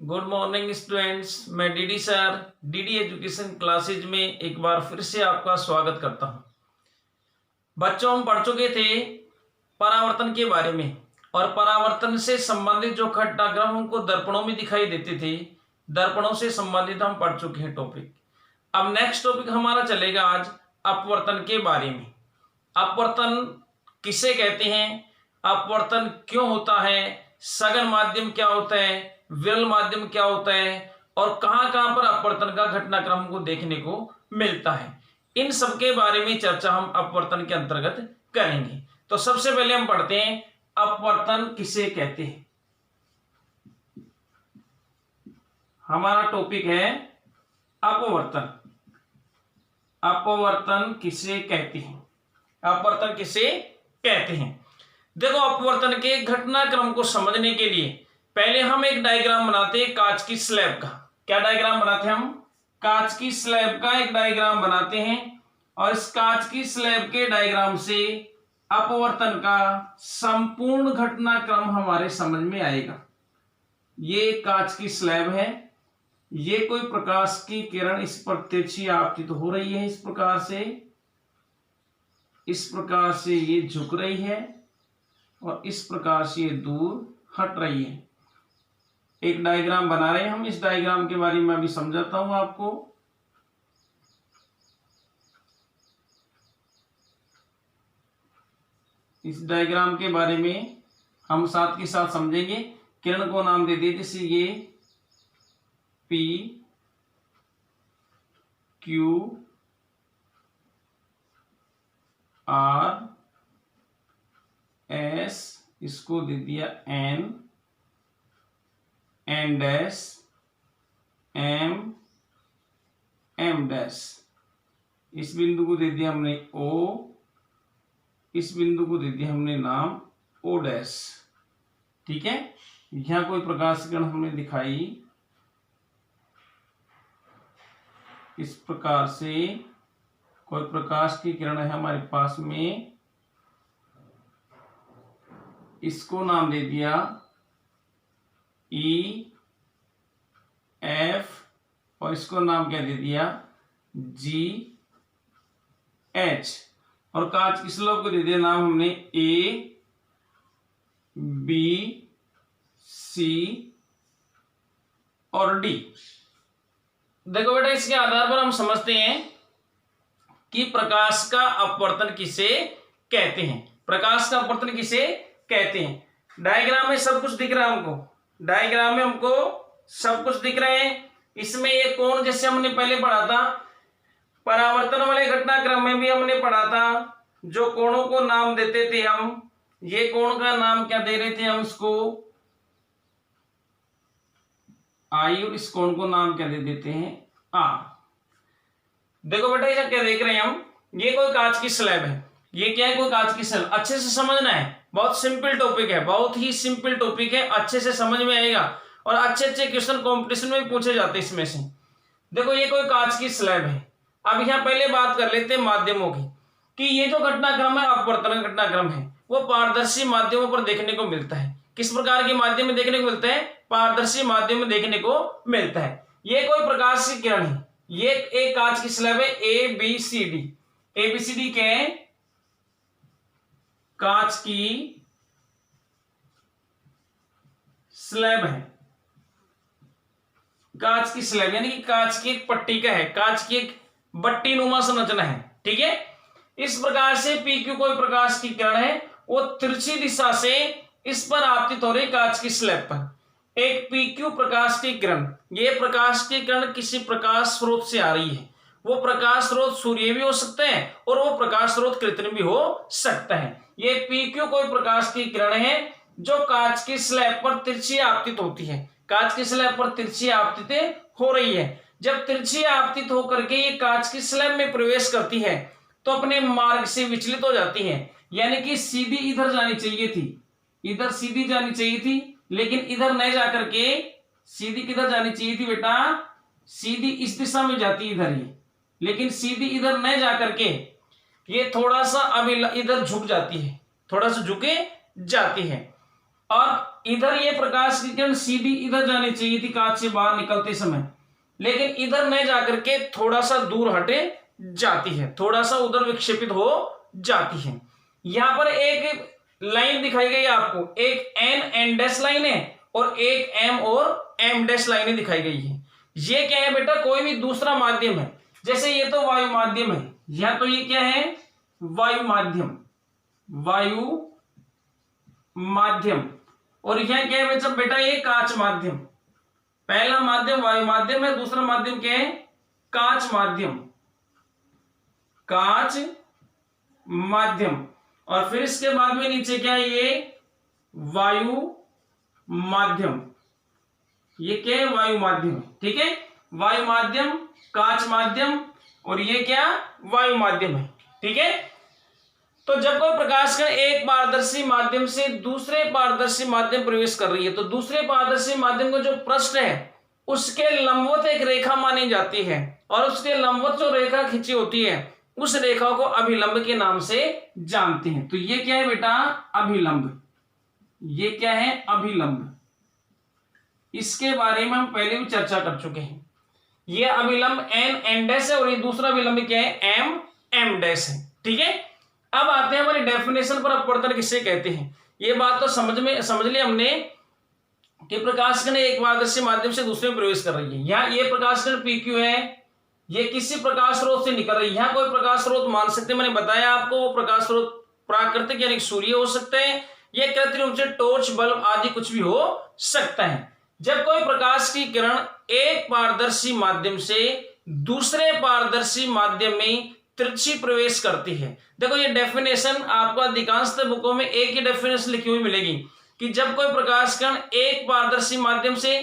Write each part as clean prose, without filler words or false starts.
Good morning students, मैं DD sir DD education classes में एक बार फिर से आपका स्वागत करता हूं। बच्चों, हम पढ़ चुके थे परावर्तन के बारे में और परावर्तन से संबंधित जो घटनाक्रम हमको दर्पणों में दिखाई देते थे, दर्पणों से संबंधित हम पढ़ चुके हैं टॉपिक। अब नेक्स्ट टॉपिक हमारा चलेगा आज अपवर्तन के बारे में। अपवर्तन किसे कहते हैं, अपवर्तन क्यों होता है, सघन माध्यम क्या होता है, विरल माध्यम क्या होता है और कहां कहां पर अपवर्तन का घटनाक्रम को देखने को मिलता है, इन सब के बारे में चर्चा हम अपवर्तन के अंतर्गत करेंगे। तो सबसे पहले हम पढ़ते हैं अपवर्तन किसे कहते हैं। हमारा टॉपिक है अपवर्तन। अपवर्तन किसे कहते हैं, अपवर्तन किसे कहते हैं। देखो, अपवर्तन के घटनाक्रम को समझने के लिए पहले हम एक डायग्राम बनाते हैं कांच की स्लैब का। क्या डायग्राम बनाते हैं हम? कांच की स्लैब का एक डायग्राम बनाते हैं और इस कांच की स्लैब के डायग्राम से अपवर्तन का संपूर्ण घटनाक्रम हमारे समझ में आएगा। ये कांच की स्लैब है, ये कोई प्रकाश की किरण इस पर तिरछी आपतित हो रही है, इस प्रकार से ये झुक रही है और इस प्रकार से ये दूर हट रही है। एक डायग्राम बना रहे हैं हम, इस डायग्राम के बारे में अभी समझाता हूं आपको। इस डायग्राम के बारे में हम साथ के साथ समझेंगे। किरण को नाम दे दिए, जैसे ये P Q R S, इसको दे दिया N डैश M डैश, इस बिंदु को दे दिया हमने O, इस बिंदु को दे दिया हमने नाम O डैश। ठीक है, यहां कोई प्रकाश किरण हमने दिखाई, इस प्रकार से कोई प्रकाश की किरण है हमारे पास में, इसको नाम दे दिया E F और इसको नाम क्या दे दिया G H, और कांच की स्लैब को दे दिया नाम हमने A B C और D। देखो बेटा, इसके आधार पर हम समझते हैं कि प्रकाश का अपवर्तन किसे कहते हैं। प्रकाश का अपवर्तन किसे कहते हैं। डायग्राम में सब कुछ दिख रहा है हमको, डायग्राम में हमको सब कुछ दिख रहे हैं। इसमें ये कोण, जैसे हमने पहले पढ़ा था परावर्तन वाले घटनाक्रम में भी हमने पढ़ा था, जो कोणों को नाम देते थे हम, ये कोण का नाम क्या दे रहे थे हम, इसको आई, और इस कोण को नाम क्या दे देते हैं आ। देखो बेटा, ये क्या देख रहे हैं हम, ये कोई कांच की स्लैब है, ये क्या है, कोई कांच की स्लैब। अच्छे से समझना है, बहुत सिंपल टॉपिक है, बहुत ही सिंपल टॉपिक है, अच्छे से समझ में आएगा और अच्छे अच्छे क्वेश्चन कंपटीशन में भी पूछे जाते हैं इसमें से। देखो, ये कोई कांच की स्लैब है। अब यहाँ पहले बात कर लेते हैं माध्यमों की, कि ये जो घटनाक्रम है अपवर्तन घटनाक्रम है, वो पारदर्शी माध्यमों पर देखने को मिलता है। किस प्रकार के माध्यम में देखने को मिलता है? पारदर्शी माध्यम में देखने को मिलता है। ये कोई प्रकाश की किरण है, ये एक कांच की स्लैब है ABCD। ABCD क्या है? कांच की स्लैब है, कांच की स्लैब यानी कि कांच की एक पट्टी का है, कांच की एक बट्टी नुमा संरचना है। ठीक है, इस प्रकार से PQ कोई प्रकाश की किरण है, वो तिरछी दिशा से इस पर आपतित हो रही कांच की स्लैब पर। एक PQ प्रकाश की किरण, ये प्रकाश की किरण किसी प्रकाश स्रोत से आ रही है। वो प्रकाश स्रोत सूर्य भी हो सकता है और वो प्रकाश स्रोत कृत्रिम भी हो सकता है। ये PQ कोई प्रकाश की किरण है जो कांच की स्लैब पर तिरछी आपतित होती है। कांच की स्लैब पर तिरछी आपतित हो रही है। जब तिरछी आपतित होकर के ये कांच की स्लैब में प्रवेश करती है तो अपने मार्ग से विचलित हो जाती है, यानी कि सीधी इधर जानी चाहिए थी, इधर सीधी जानी चाहिए थी, लेकिन इधर नहीं जाकर के सीधी किधर जानी चाहिए थी बेटा? सीधी इस दिशा में जाती इधर ही, लेकिन सीधी इधर नहीं जाकर के ये थोड़ा सा अब इधर झुक जाती है, थोड़ा सा झुके जाती है। और इधर ये प्रकाश की किरण सीधी इधर जानी चाहिए थी कांच से बाहर निकलते समय, लेकिन इधर नहीं जाकर के थोड़ा सा दूर हटे जाती है, थोड़ा सा उधर विक्षेपित हो जाती है। यहां पर एक लाइन दिखाई गई आपको, एक एन डैश लाइन है और एक एम और एम डैश लाइनें दिखाई गई है। ये क्या है बेटा, कोई भी दूसरा माध्यम है, जैसे ये तो वायु माध्यम है, या तो ये क्या है वायु माध्यम, वायु माध्यम, और यह क्या है बेटा ये कांच माध्यम। पहला माध्यम वायु माध्यम है, दूसरा माध्यम क्या है कांच माध्यम, कांच माध्यम, और फिर इसके बाद में नीचे क्या है ये वायु माध्यम, ये क्या है वायु माध्यम, ठीक है, वायु माध्यम, कांच माध्यम, और ये क्या वायु माध्यम है, ठीक है। तो जब कोई प्रकाश कण एक पारदर्शी माध्यम से दूसरे पारदर्शी माध्यम प्रवेश कर रही है, तो दूसरे पारदर्शी माध्यम का जो पृष्ठ है उसके लंबवत एक रेखा मानी जाती है, और उसके लंबवत जो रेखा खींची होती है उस रेखा को अभिलंब के नाम से जानते हैं। तो ये क्या है बेटा अभिलंब, ये क्या है अभिलंब, इसके बारे में हम पहले भी चर्चा कर चुके हैं। ये अभिलंब एन डैश है और ये दूसरा अभिलंब क्या है एम डैश है, ठीक है। अब आते हैं हमारी डेफिनेशन पर, अपवर्तन किसे कहते हैं। ये बात तो समझ लिया हमने कि प्रकाश कण एक पारदर्शी माध्यम से दूसरे में प्रवेश कर रही है। यहाँ ये प्रकाश कण PQ है, ये किसी प्रकाश स्रोत से निकल रही है। यहाँ कोई प्रकाश स्रोत मान सकते हैं, मैंने बताया आपको, वो प्रकाश स्रोत प्राकृतिक यानी सूर्य हो सकते हैं, ये कृत्रिम रूप से टॉर्च बल्ब आदि कुछ भी हो सकता है। जब कोई प्रकाश की किरण एक पारदर्शी माध्यम से दूसरे पारदर्शी माध्यम में तिरछी प्रवेश करती है, देखो ये डेफिनेशन आपको अधिकांश बुकों में एक ही डेफिनेशन लिखी हुई मिलेगी कि जब कोई प्रकाश कण एक पारदर्शी माध्यम से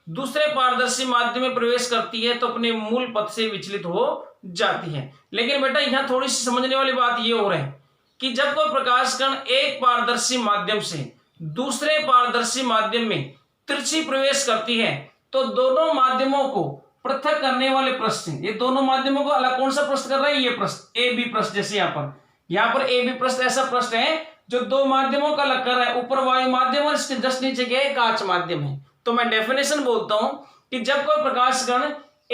दूसरे पारदर्शी माध्यम में प्रवेश करती है तो अपने मूल पथ से विचलित हो जाती है। लेकिन बेटा यहाँ थोड़ी सी समझने वाली बात ये हो रही है कि जब कोई प्रकाश कण एक पारदर्शी माध्यम से दूसरे पारदर्शी माध्यम में तिरछी प्रवेश करती है तो दोनों माध्यमों को पृथक करने वाले पृष्ठ, ये दोनों माध्यमों को अलग कौन सा पृष्ठ कर रहा है, ये पृष्ठ ए बी पृष्ठ, जैसे यहाँ पर ए बी पृष्ठ ऐसा पृष्ठ है जो दो माध्यमों का अलग कर रहा है, ऊपर वायु माध्यम और इसके जस्ट नीचे क्या है कांच माध्यम है। तो मैं डेफिनेशन बोलता हूं कि जब कोई प्रकाश कण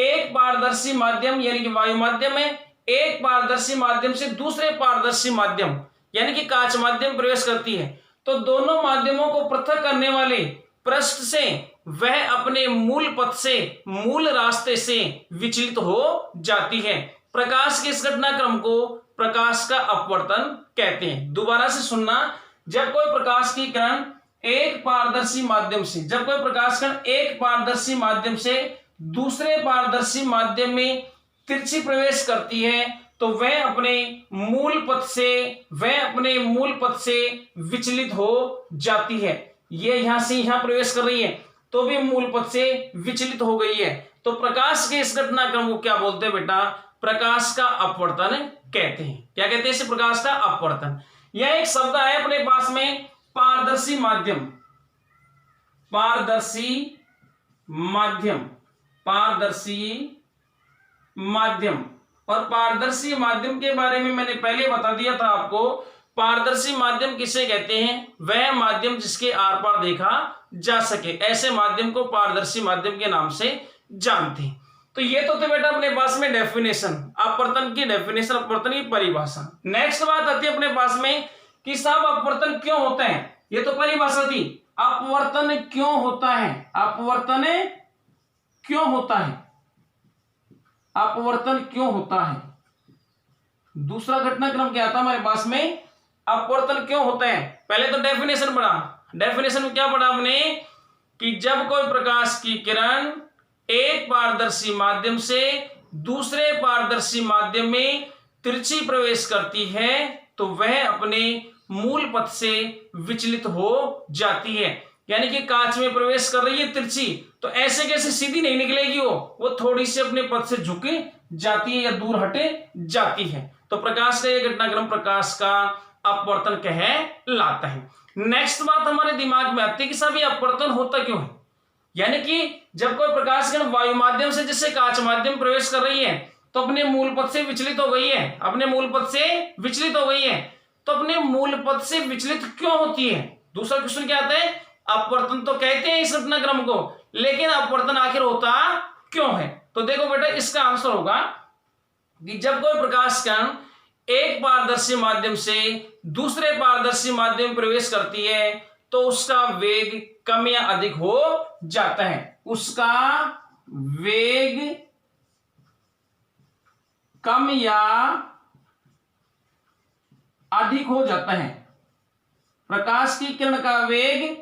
एक पारदर्शी माध्यम यानी कि वायु माध्यम में एक पारदर्शी माध्यम से दूसरे पारदर्शी माध्यम यानी कि कांच माध्यम प्रवेश करती है तो दोनों माध्यमों को पृथक करने वाले पृष्ठ से वह अपने मूल पथ से, मूल रास्ते से विचलित हो जाती है। प्रकाश के इस घटनाक्रम को प्रकाश का अपवर्तन कहते हैं। दोबारा से सुनना, जब कोई प्रकाश की किरण एक पारदर्शी माध्यम से, जब कोई प्रकाश कण एक पारदर्शी माध्यम से दूसरे पारदर्शी माध्यम में तिरछी प्रवेश करती है तो वह अपने मूल पथ से विचलित हो जाती है। ये यहां से यहां प्रवेश कर रही है तो भी मूल पथ से विचलित हो गई है। तो प्रकाश के इस घटनाक्रम को क्या बोलते हैं बेटा, प्रकाश का अपवर्तन कहते हैं। क्या कहते हैं इसे, प्रकाश का अपवर्तन। यह एक शब्द है अपने पास में पारदर्शी माध्यम, पारदर्शी माध्यम, पारदर्शी माध्यम। और पारदर्शी माध्यम के बारे में मैंने पहले बता दिया था आपको, पारदर्शी माध्यम किसे कहते हैं, वह माध्यम जिसके आर पार देखा जा सके, ऐसे माध्यम को पारदर्शी माध्यम के नाम से जानते हैं। तो ये तो बेटा अपने पास में डेफिनेशन, अपवर्तन की डेफिनेशन, अपवर्तन की परिभाषा। नेक्स्ट बात आती है अपने पास में कि साहब अपवर्तन क्यों होता है। ये तो परिभाषा थी, अपवर्तन क्यों होता है, अपवर्तन क्यों होता है, अपवर्तन क्यों होता है। दूसरा घटनाक्रम क्या था हमारे पास में, अपवर्तन क्यों होता है। पहले तो डेफिनेशन पढ़ा, डेफिनेशन में क्या पढ़ा हमने कि जब कोई प्रकाश की किरण एक पारदर्शी माध्यम से दूसरे पारदर्शी माध्यम में तिरछी प्रवेश करती है तो वह अपने मूल पथ से विचलित हो जाती है। यानी कि कांच में प्रवेश कर रही है तिरछी, तो ऐसे कैसे सीधी नहीं निकलेगी, वो थोड़ी सी अपने पथ से झुक जाती है या दूर हटे जाती है। तो प्रकाश का यह घटनाक्रम प्रकाश का अपवर्तन कहलाता है। नेक्स्ट बात हमारे दिमाग में आती है कि साहब ये अपवर्तन होता क्यों है। यानी कि जब कोई प्रकाश कण वायु माध्यम से जैसे कांच माध्यम प्रवेश कर रही है तो अपने मूल पथ से विचलित हो गई है, अपने मूल पथ से विचलित हो गई है। तो अपने मूल पथ से विचलित क्यों होती है, दूसरा क्वेश्चन क्या आता है, अपवर्तन तो कहते हैं इस घटनाक्रम को, लेकिन अपवर्तन आखिर होता क्यों है। तो देखो बेटा इसका आंसर होगा कि जब कोई प्रकाश कण एक पारदर्शी माध्यम से दूसरे पारदर्शी माध्यम में प्रवेश करती है तो उसका वेग कम या अधिक हो जाता है, उसका वेग कम या अधिक हो जाता है। प्रकाश की किरण का वेग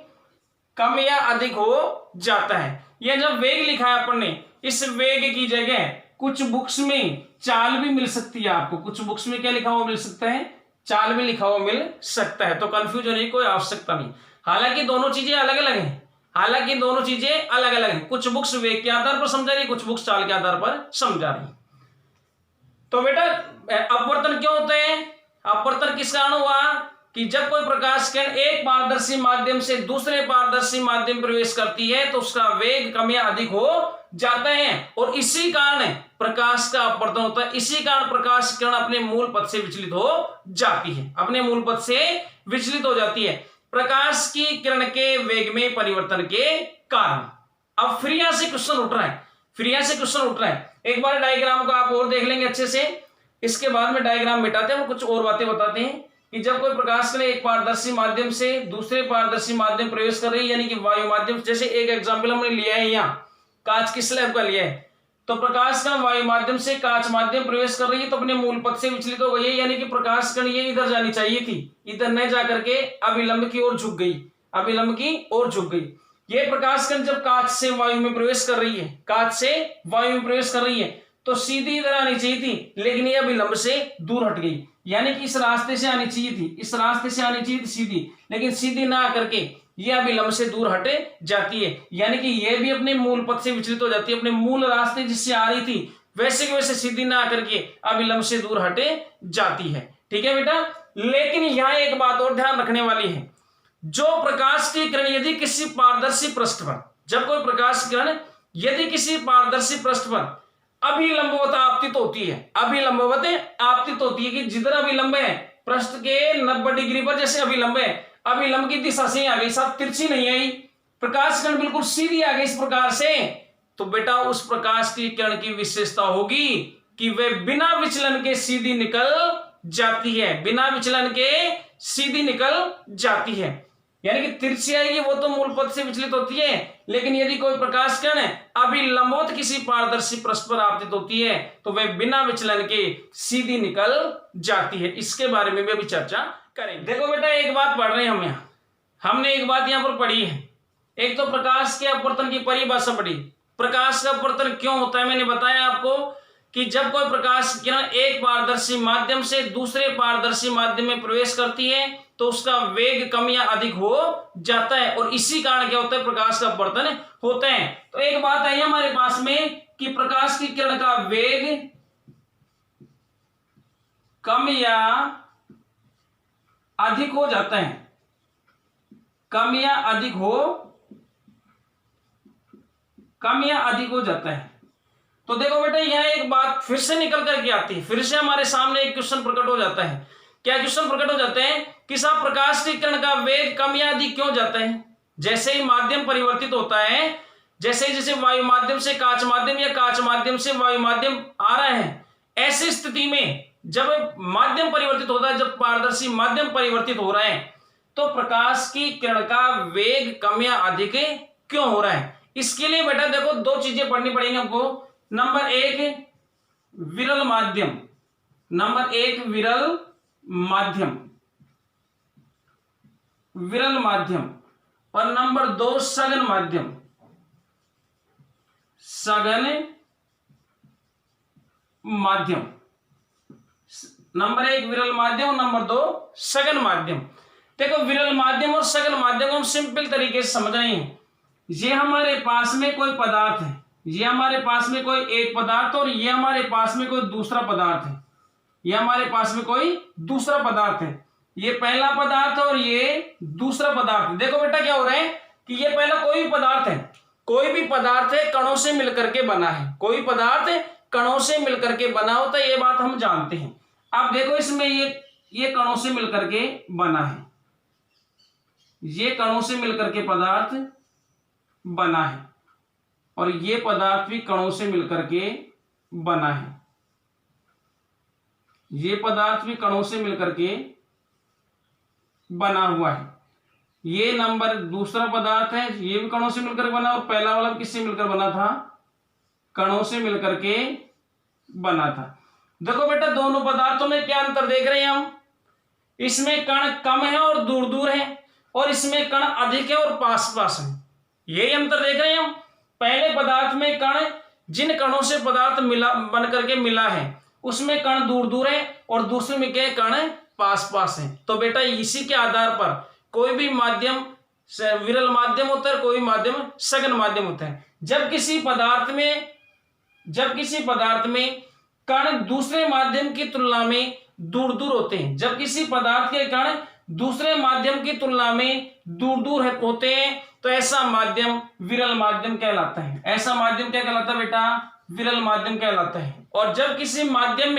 कम या अधिक हो जाता है। यह जब वेग लिखा है अपन ने, इस वेग की जगह कुछ बुक्स में चाल भी मिल सकती है आपको, कुछ बुक्स में क्या लिखा हुआ मिल सकता है, चाल में लिखा हुआ मिल सकता है, तो कंफ्यूज होने की कोई आवश्यकता नहीं। हालांकि दोनों चीजें अलग अलग हैं, हालांकि दोनों चीजें अलग अलग हैं, कुछ बुक्स वेग के आधार पर समझा रही, कुछ बुक्स चाल के आधार पर समझा रही। तो बेटा अपवर्तन क्यों होते हैं, अपवर्तन किस कारण हुआ कि जब कोई प्रकाश किरण एक पारदर्शी माध्यम से दूसरे पारदर्शी माध्यम में प्रवेश करती है तो उसका वेग कम या अधिक हो जाता है, और इसी कारण प्रकाश का अपवर्तन होता है। इसी कारण प्रकाश किरण अपने मूल पथ से विचलित हो जाती है, अपने मूल पथ से विचलित हो जाती है प्रकाश की किरण के वेग में परिवर्तन के कारण। अब फिर यहां से क्वेश्चन उठ रहा है, फिर यहां से क्वेश्चन उठ रहा है, एक बार डायग्राम को आप और देख लेंगे अच्छे से, इसके बाद में डायग्राम मिटाते हैं और कुछ और बातें बताते हैं कि जब कोई प्रकाश किरण एक पारदर्शी माध्यम से दूसरे पारदर्शी माध्यम प्रवेश कर रही है, यानी कि वायु माध्यम, जैसे एक एग्जांपल हमने लिया है यहाँ कांच की स्लैब का लिया है, तो प्रकाश किरण वायु माध्यम से कांच माध्यम प्रवेश कर रही है तो अपने मूल पथ से विचलित हो गई है, यानी कि प्रकाश किरण ये इधर जानी चाहिए थी, इधर न जाकर के अभिलंब की ओर झुक गई, अभिलंब की ओर झुक गई। ये प्रकाश किरण जब कांच से वायु में प्रवेश कर रही है, कांच से वायु में प्रवेश कर रही है तो सीधी इधर आनी चाहिए थी, लेकिन ये अभिलंब से दूर हट गई, यानी कि इस रास्ते से आनी चाहिए थी, इस रास्ते से आनी चाहिए थी सीधी, लेकिन सीधी ना करके ये अभिलंब से दूर हटे जाती है, यानी कि ये भी अपने मूल पथ से विचलित हो जाती है, अपने मूल रास्ते जिससे आ रही थी वैसे की वैसे सीधी ना करके अभिलंब से दूर हटे जाती है। ठीक है बेटा, लेकिन यहां एक बात और ध्यान रखने वाली है, जो प्रकाश की किरण यदि किसी पारदर्शी पृष्ठ पर, जब कोई प्रकाश किरण यदि किसी पारदर्शी पृष्ठ पर अभिलंबवत आपतित होती है, अभिलंबवत आपतित होती है कि जिधर अभिलंब है पृष्ठ के 90 डिग्री पर जैसे अभिलंब है, अभिलंब की दिशा से आ गई, साथ तिरछी नहीं आई, प्रकाश किरण बिल्कुल सीधी आ गई इस प्रकार से, तो बेटा उस प्रकाश की किरण की विशेषता होगी कि वह बिना विचलन के सीधी निकल जाती है, बिना विचलन के सीधी निकल जाती है, यानी कि तिरछी आएगी वो तो मूल पथ से विचलित होती है, लेकिन यदि कोई प्रकाश किरण अभिलंबवत किसी पारदर्शी पृष्ठ पर आपतित होती है तो वह बिना विचलन के सीधी निकल जाती है। इसके बारे में भी अभी चर्चा करेंगे। देखो बेटा एक बात पढ़ रहे हैं हम यहाँ, हमने एक बात यहाँ पर पढ़ी है, एक तो प्रकाश के अपवर्तन की परिभाषा पढ़ी, प्रकाश का अपवर्तन क्यों होता है मैंने बताया आपको कि जब कोई प्रकाश किरण एक पारदर्शी माध्यम से दूसरे पारदर्शी माध्यम में प्रवेश करती है तो उसका वेग कम या अधिक हो जाता है, और इसी कारण क्या होता है प्रकाश का अपवर्तन होता है। तो एक बात आई हमारे पास में कि प्रकाश की किरण का वेग कम या अधिक हो जाता है, कम या अधिक हो जाता है। तो देखो बेटा यहां एक बात फिर से निकल करके आती है, फिर से हमारे सामने एक क्वेश्चन प्रकट हो जाता है। क्या क्वेश्चन प्रकट हो जाते हैं कि साहब प्रकाश की किरण का वेग कम या अधिक क्यों जाता है, जैसे ही माध्यम परिवर्तित होता है, जैसे जैसे वायु माध्यम से कांच माध्यम या कांच माध्यम से वायु माध्यम आ रहे हैं, ऐसी स्थिति में जब माध्यम परिवर्तित होता है, जब पारदर्शी माध्यम परिवर्तित हो रहे हैं तो प्रकाश की किरण का वेग कम या अधिक क्यों हो रहा है। इसके लिए बेटा देखो दो चीजें पढ़नी पड़ेंगी हमको। नंबर एक विरल माध्यम, नंबर एक विरल माध्यम, विरल माध्यम, और नंबर दो सघन माध्यम, सघन माध्यम। नंबर एक विरल माध्यम और नंबर दो सघन माध्यम। देखो विरल माध्यम और सघन माध्यम को हम सिंपल तरीके से समझ रहे हैं, ये हमारे पास में कोई पदार्थ है, ये हमारे पास में कोई एक पदार्थ और ये हमारे पास में कोई दूसरा पदार्थ है, ये हमारे पास में कोई दूसरा पदार्थ है, ये पहला पदार्थ और ये दूसरा पदार्थ। देखो बेटा क्या हो रहा है कि ये पहला कोई भी पदार्थ है, कोई भी पदार्थ है कणों से मिलकर के बना है, कोई पदार्थ कणों से मिलकर के बना होता है, ये बात हम जानते हैं। अब देखो इसमें ये कणों से मिलकर के बना है, ये कणों से मिलकर के पदार्थ बना है और ये पदार्थ भी कणों से मिलकर के बना है। ये पदार्थ भी कणों से मिलकर के बना हुआ है। ये नंबर दूसरा पदार्थ है, ये भी कणों से मिलकर बना, और पहला वाला किससे मिलकर बना था? कणों से मिलकर के बना था। देखो बेटा, दोनों पदार्थों में क्या अंतर देख रहे हैं हम? इसमें कण कम है और दूर दूर है, और इसमें कण अधिक है और पास पास है। यही अंतर देख रहे हैं हम। पहले पदार्थ में कण, जिन कणों से पदार्थ मिला बन करके मिला है, उसमें कण दूर दूर है और दूसरे में क्या कण पास पास है। तो बेटा इसी के आधार पर कोई भी माध्यम विरल माध्यम होता है, कोई माध्यम सघन माध्यम होता है। जब किसी पदार्थ में कण दूसरे माध्यम की तुलना में दूर दूर होते हैं, जब किसी पदार्थ के कण दूसरे माध्यम की तुलना में दूर दूर होते हैं, तो ऐसा माध्यम विरल माध्यम कहलाता है। ऐसा माध्यम क्या कहलाता है बेटा? विरल माध्यम कहलाता है। और जब किसी माध्यम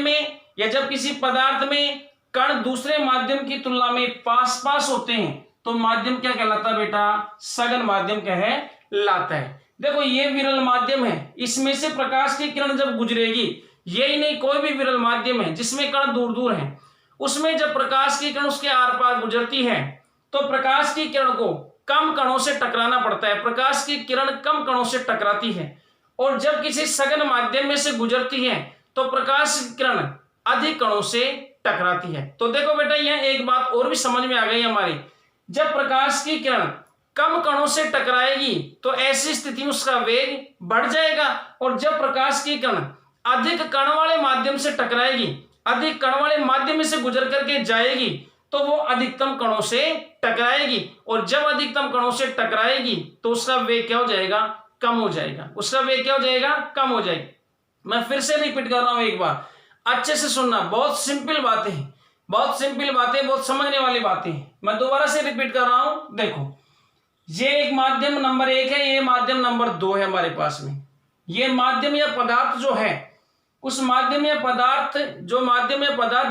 में या जब किसी पदार्थ में कण दूसरे माध्यम की तुलना में पास पास होते हैं, तो माध्यम क्या कहलाता है बेटा? सघन माध्यम कहलाता है। देखो ये विरल माध्यम है, इसमें से प्रकाश की किरण जब गुजरेगी, यही नहीं कोई भी विरल माध्यम है जिसमें कण दूर दूर है, उसमें जब प्रकाश की किरण उसके आर पार गुजरती है, तो प्रकाश की किरण को कम कणों से टकराना पड़ता है। प्रकाश की किरण कम कणों से टकराती है, और जब किसी सघन माध्यम में से गुजरती है, तो प्रकाश की किरण अधिक कणों से टकराती है। तो देखो बेटा, यह एक बात और भी समझ में आ गई हमारी। जब प्रकाश की किरण कम कणों से टकराएगी, तो ऐसी स्थिति में उसका वेग बढ़ जाएगा, और जब प्रकाश की किरण अधिक कण वाले माध्यम से टकराएगी, अधिक कण वाले माध्यम में से गुजर करके जाएगी, तो वो अधिकतम कणों से टकराएगी, और जब अधिकतम कणों से टकराएगी तो उसका वेग क्या हो जाएगा? कम हो जाएगा। उसका वेग क्या हो जाएगा? कम हो जाएगा। मैं फिर से रिपीट कर रहा हूं, एक बार अच्छे से सुनना। बहुत सिंपल बातें हैं, बहुत सिंपल बातें, बहुत समझने वाली बातें हैं। मैं दोबारा से रिपीट कर रहा हूं। देखो, ये एक माध्यम नंबर 1 है, ये माध्यम नंबर 2 है हमारे पास में। ये माध्यम या पदार्थ जो है, उस माध्यम या पदार्थ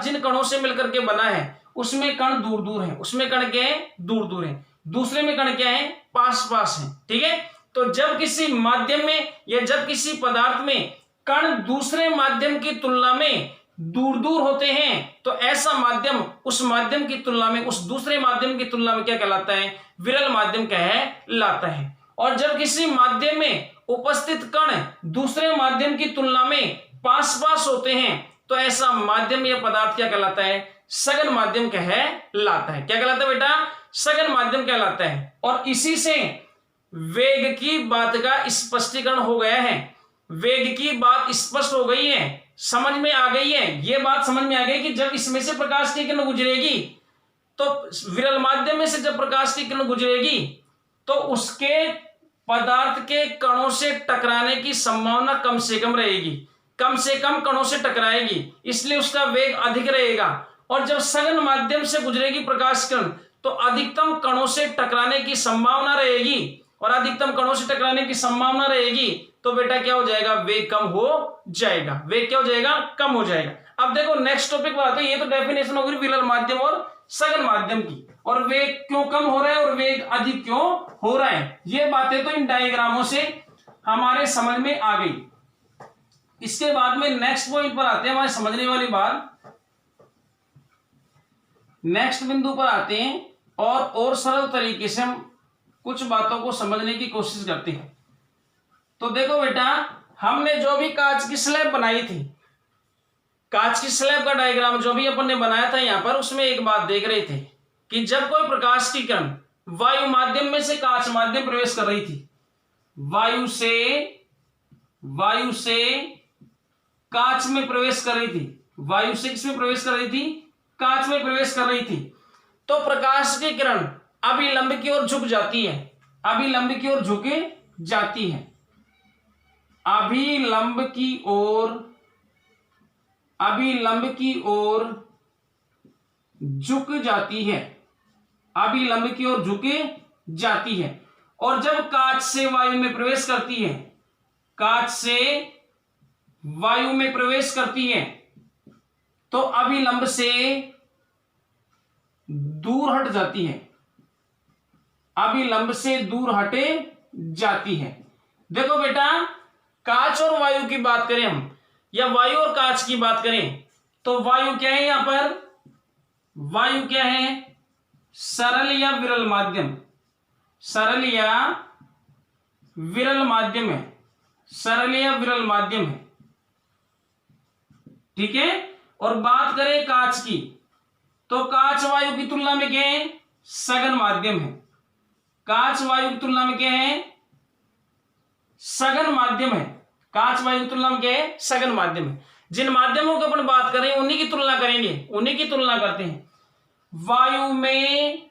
जिन कणों से मिलकर के बना है, उसमें कण दूर दूर है। उसमें कण क्या है? दूर दूर है। दूसरे में कण क्या है? पास पास है। ठीक है। तो जब किसी माध्यम में या जब किसी पदार्थ में कण दूसरे माध्यम की तुलना में दूर दूर होते हैं, तो ऐसा माध्यम उस माध्यम की तुलना में, उस दूसरे माध्यम की तुलना में क्या कहलाता है? विरल माध्यम कहलाता है। और जब किसी माध्यम में उपस्थित कण दूसरे माध्यम की तुलना में पास पास होते हैं, तो ऐसा माध्यम या पदार्थ क्या कहलाता है? सघन माध्यम कहलाता है। क्या कहलाता है बेटा? सघन माध्यम कहलाता है। और इसी से वेग की बात का स्पष्टीकरण हो गया है। वेग की बात स्पष्ट हो गई है, समझ में आ गई है। ये बात समझ में आ गई कि जब इसमें से प्रकाश की किरण गुजरेगी, तो विरल माध्यम में से जब प्रकाश की किरण गुजरेगी, तो उसके पदार्थ के कणों से टकराने की संभावना कम से कम रहेगी, कम से कम कणों से टकराएगी, इसलिए उसका वेग अधिक रहेगा। और जब सघन माध्यम से गुजरेगी प्रकाश किरण, तो अधिकतम कणों से टकराने की संभावना रहेगी, और अधिकतम कणों से टकराने की संभावना रहेगी, तो बेटा क्या हो जाएगा? वेग कम हो जाएगा। वेग क्या हो जाएगा? कम हो जाएगा। अब देखो नेक्स्ट टॉपिक पर आते हैं। ये तो डेफिनेशन होगी विरल माध्यम और सघन माध्यम की, और वेग क्यों कम हो रहा है और वेग अधिक क्यों हो रहा है, ये बातें तो इन डायग्रामों से हमारे समझ में आ गई। इसके बाद में नेक्स्ट पॉइंट पर आते हैं, हमारे समझने वाली बात। नेक्स्ट बिंदु पर आते हैं और सरल तरीके से हम कुछ बातों को समझने की कोशिश करते हैं। तो देखो बेटा, हमने जो भी कांच की स्लैब बनाई थी, कांच की स्लैब का डायग्राम जो भी अपन ने बनाया था यहां पर, उसमें एक बात देख रहे थे कि जब कोई प्रकाश की किरण वायु माध्यम में से कांच माध्यम प्रवेश कर रही थी, वायु से कांच में प्रवेश कर रही थी, वायु से किसमें प्रवेश कर रही थी? कांच में प्रवेश कर रही थी, तो प्रकाश की किरण अभिलंब की ओर झुक जाती है, अभिलंब की ओर झुक जाती है, अभिलंब की ओर झुक जाती है, अभिलंब की ओर झुक जाती है। और जब कांच से वायु में प्रवेश करती है, कांच से वायु में प्रवेश करती है, तो अभिलंब से दूर हट जाती है, अभिलंब से दूर हटे जाती है। देखो बेटा, कांच और वायु की बात करें हम, या वायु और कांच की बात करें, तो वायु क्या है यहां पर? वायु क्या है? सरल या विरल माध्यम, सरल या विरल माध्यम है, सरल या विरल माध्यम है, ठीक है। और बात करें कांच की, तो कांच वायु की तुलना में क्या है? सघन माध्यम है। कांच वायु की तुलना में क्या है? सघन माध्यम है। कांच वायु की तुलना में क्या है? सघन माध्यम है। जिन माध्यमों की अपन बात करें उन्हीं की तुलना करेंगे, उन्हीं की तुलना करते हैं। वायु में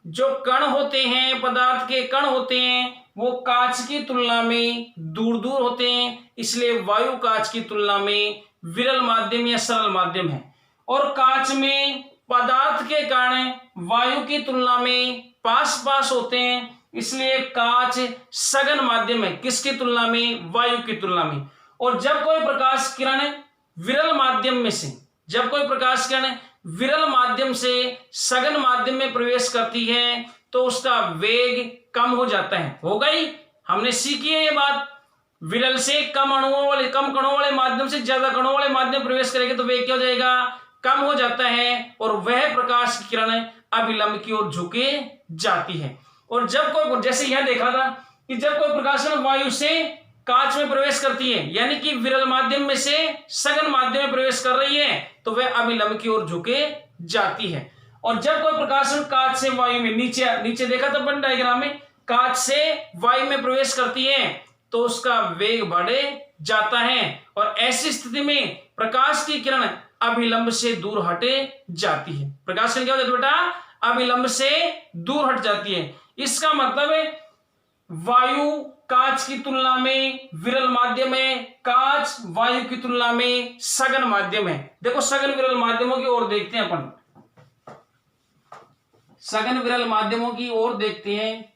जो कण होते हैं, पदार्थ के कण होते हैं, वो कांच की तुलना में दूर दूर होते हैं, इसलिए वायु कांच की तुलना में विरल माध्यम या सरल माध्यम है। और कांच में पदार्थ के कण वायु की तुलना में पास पास होते हैं, इसलिए कांच सघन माध्यम है। किसकी तुलना में? वायु की तुलना में। और जब कोई प्रकाश किरण विरल माध्यम में से, जब कोई प्रकाश किरण विरल माध्यम से सघन माध्यम में प्रवेश करती है तो उसका वेग कम हो जाता है। हो गई, हमने सीखी है ये बात। विरल से कम अणुओं वाले, कम कणों वाले माध्यम से ज्यादा कणों वाले माध्यम प्रवेश करेंगे तो वेग क्या हो जाएगा? कम हो जाता है, और वह प्रकाश की किरण अभिलंब की ओर झुके जाती है। और जब कोई, जैसे यह देखा था कि जब कोई प्रकाश किरण वायु से कांच में प्रवेश करती है, यानी कि विरल माध्यम में से सघन माध्यम में प्रवेश कर रही है, तो वह अभिलंब की ओर झुके जाती है। और जब कोई प्रकाश किरण कांच से वायु में, नीचे देखा था अपन डायग्राम में, कांच से वायु में प्रवेश करती है तो उसका वेग बढ़े जाता है, और ऐसी स्थिति में प्रकाश की किरण अभिलंब से दूर हटे जाती है। प्रकाश किरण क्या होता है बेटा? अभिलंब से दूर हट जाती है। इसका मतलब है वायु कांच की तुलना में विरल माध्यम है, कांच वायु की तुलना में सघन माध्यम है। देखो सघन विरल माध्यमों की ओर देखते हैं अपन, सघन विरल माध्यमों की ओर देखते हैं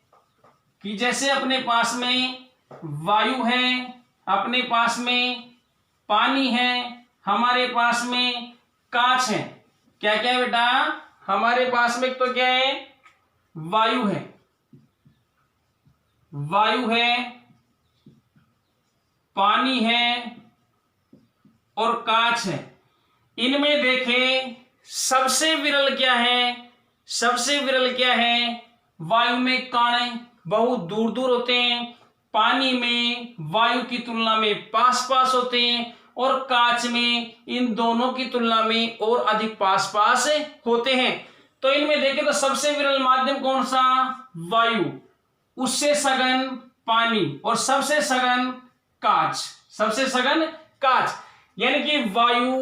कि जैसे अपने पास में वायु है, अपने पास में पानी है, हमारे पास में कांच है। क्या क्या है बेटा? हमारे पास में तो क्या है? वायु है, वायु है, पानी है और कांच है। इनमें देखें सबसे विरल क्या है? सबसे विरल क्या है? वायु में कण बहुत दूर दूर होते हैं, पानी में वायु की तुलना में पास पास होते हैं, और कांच में इन दोनों की तुलना में और अधिक पास पास होते हैं। तो इनमें देखें तो सबसे विरल माध्यम कौन सा? वायु, उससे सघन पानी, और सबसे सघन कांच, सबसे सघन कांच। यानी कि वायु